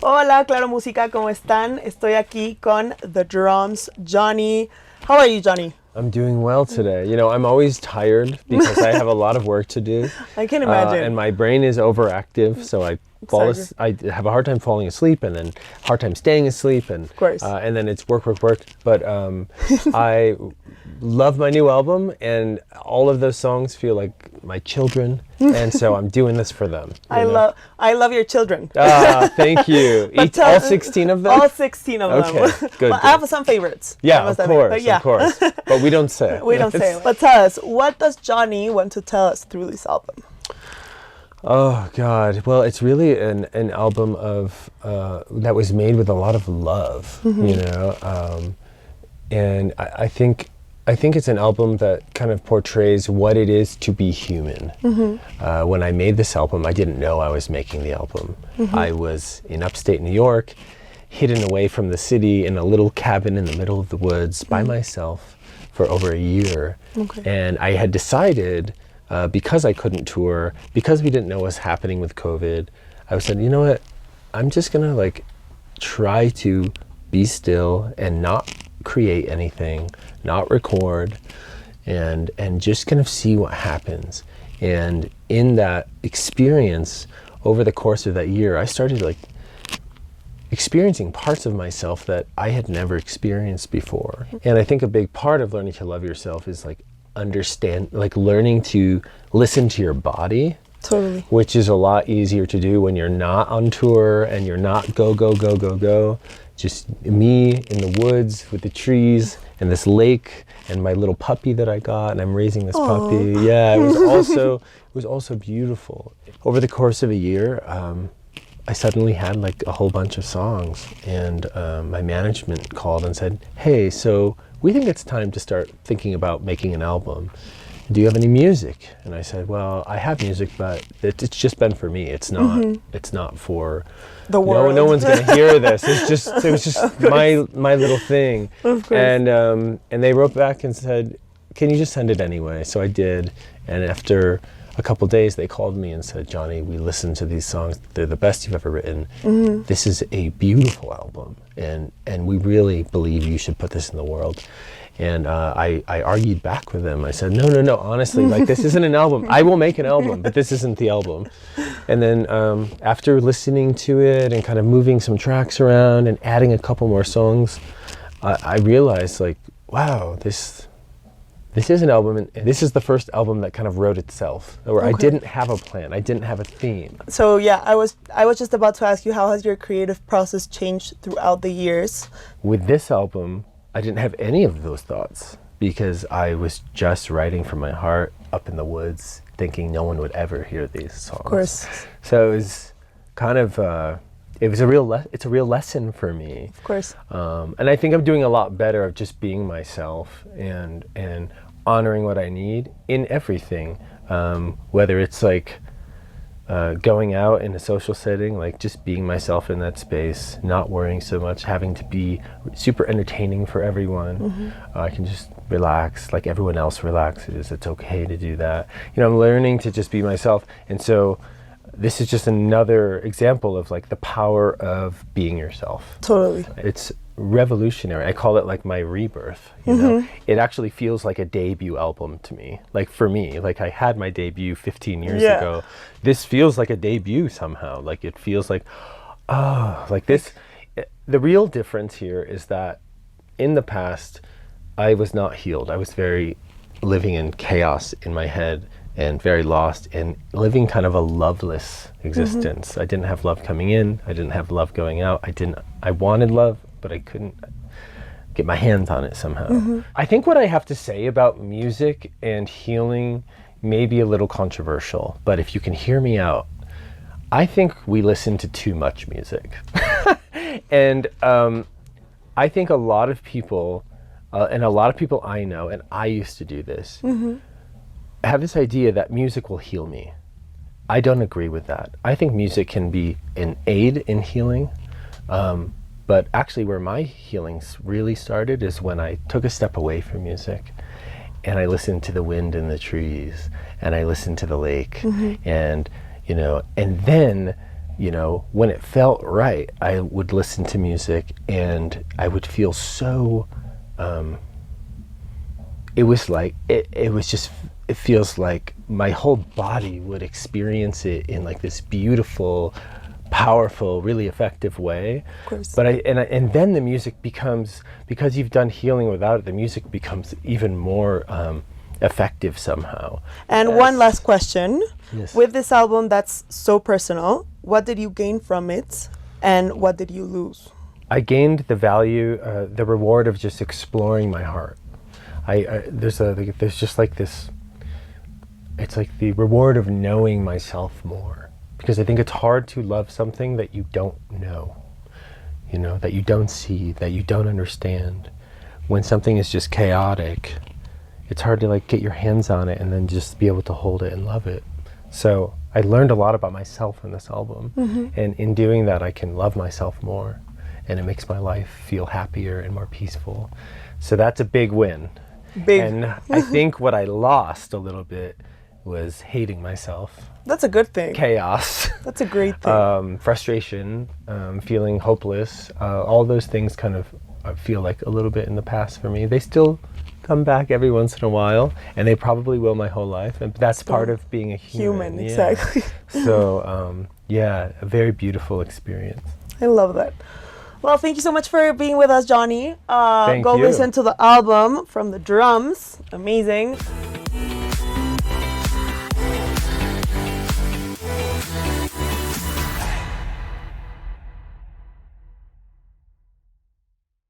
Hola, Claro Música, ¿cómo están? Estoy aquí con the drums, Jonny. How are you, Jonny? I'm doing well today. You know, I'm always tired because I have a lot of work to do. I can imagine. And my brain is overactive, so I have a hard time falling asleep, and then a hard time staying asleep, and Of course. And then it's work. But I love my new album, and all of those songs feel like my children, and so I'm doing this for them. I love your children. Thank you. All 16 of them? All 16 of them. Okay, good. Well, I have some favorites. Yeah, of course. But we don't say it. We don't say it. But tell us, what does Jonny want to tell us through this album? Oh God! Well, it's really an album of that was made with a lot of love, you know, and I think it's an album that kind of portrays what it is to be human. When I made this album, I didn't know I was making the album. I was in upstate New York, hidden away from the city in a little cabin in the middle of the woods by myself for over a year, and I had decided. Because I couldn't tour, because we didn't know what was happening with COVID, I said, you know what, I'm just gonna try to be still and not create anything, not record, and just kind of see what happens. And in that experience, over the course of that year, I started experiencing parts of myself that I had never experienced before. And I think a big part of learning to love yourself is learning to listen to your body. Totally. Which is a lot easier to do when you're not on tour and you're not go. Just me in the woods with the trees and this lake and my little puppy that I got, and I'm raising this puppy. Yeah, it was also beautiful. Over the course of a year, I suddenly had a whole bunch of songs, and my management called and said, "Hey, so we think it's time to start thinking about making an album. Do you have any music?" And I said, "Well, I have music, but it's just been for me. It's not. It's not for the world. No one's gonna hear this. It was just my little thing." Of course. And they wrote back and said, "Can you just send it anyway?" So I did. And after a couple days, they called me and said, "Jonny, we listened to these songs. They're the best you've ever written. This is a beautiful album, and we really believe you should put this in the world." And I argued back with them. I said, no, honestly, this isn't an album. I will make an album, but this isn't the album. And then after listening to it and kind of moving some tracks around and adding a couple more songs, I realized, wow, this is an album, and this is the first album that kind of wrote itself, where I didn't have a plan, I didn't have a theme. So yeah, I was just about to ask you, how has your creative process changed throughout the years? With this album, I didn't have any of those thoughts because I was just writing from my heart up in the woods, thinking no one would ever hear these songs. Of course. So it was kind of it's a real lesson for me. Of course. And I think I'm doing a lot better of just being myself and honoring what I need in everything, whether it's going out in a social setting, just being myself in that space, not worrying so much, having to be super entertaining for everyone. I can just relax like everyone else relaxes. It's okay to do that. You know, I'm learning to just be myself. And so this is just another example of the power of being yourself. Totally. It's revolutionary. I call it my rebirth, you know. It actually feels like a debut album to me. For me, I had my debut 15 years ago. This feels like a debut somehow. It feels this. The real difference here is that in the past, I was not healed. I was very living in chaos in my head and very lost and living kind of a loveless existence. I didn't have love coming in. I didn't have love going out. I wanted love, but I couldn't get my hands on it somehow. I think what I have to say about music and healing may be a little controversial, but if you can hear me out, I think we listen to too much music. And I think a lot of people, and a lot of people I know, and I used to do this, have this idea that music will heal me. I don't agree with that. I think music can be an aid in healing, but actually where my healings really started is when I took a step away from music and I listened to the wind in the trees and I listened to the lake, and you know, and then you know, when it felt right, I would listen to music and I would feel so, it was like, it was just, it feels like my whole body would experience it in like this beautiful, powerful, really effective way. Of course. But and then the music becomes, because you've done healing without it, the music becomes even more effective somehow. And one last question. Yes. With this album that's so personal, what did you gain from it and what did you lose? I gained the value, the reward of just exploring my heart. There's just like this, it's like the reward of knowing myself more. Because I think it's hard to love something that you don't know, you know, that you don't see, that you don't understand. When something is just chaotic, it's hard to like get your hands on it and then just be able to hold it and love it. So I learned a lot about myself in this album. And in doing that, I can love myself more. And it makes my life feel happier and more peaceful. So that's a big win. Big. And I think what I lost a little bit was hating myself. That's a good thing. Chaos. That's a great thing. Frustration, feeling hopeless. All those things kind of feel like a little bit in the past for me. They still come back every once in a while, and they probably will my whole life. And that's part of being a human. Human, exactly. So, yeah, a very beautiful experience. I love that. Well, thank you so much for being with us, Jonny. Thank go you. listen to the album from the drums. Amazing.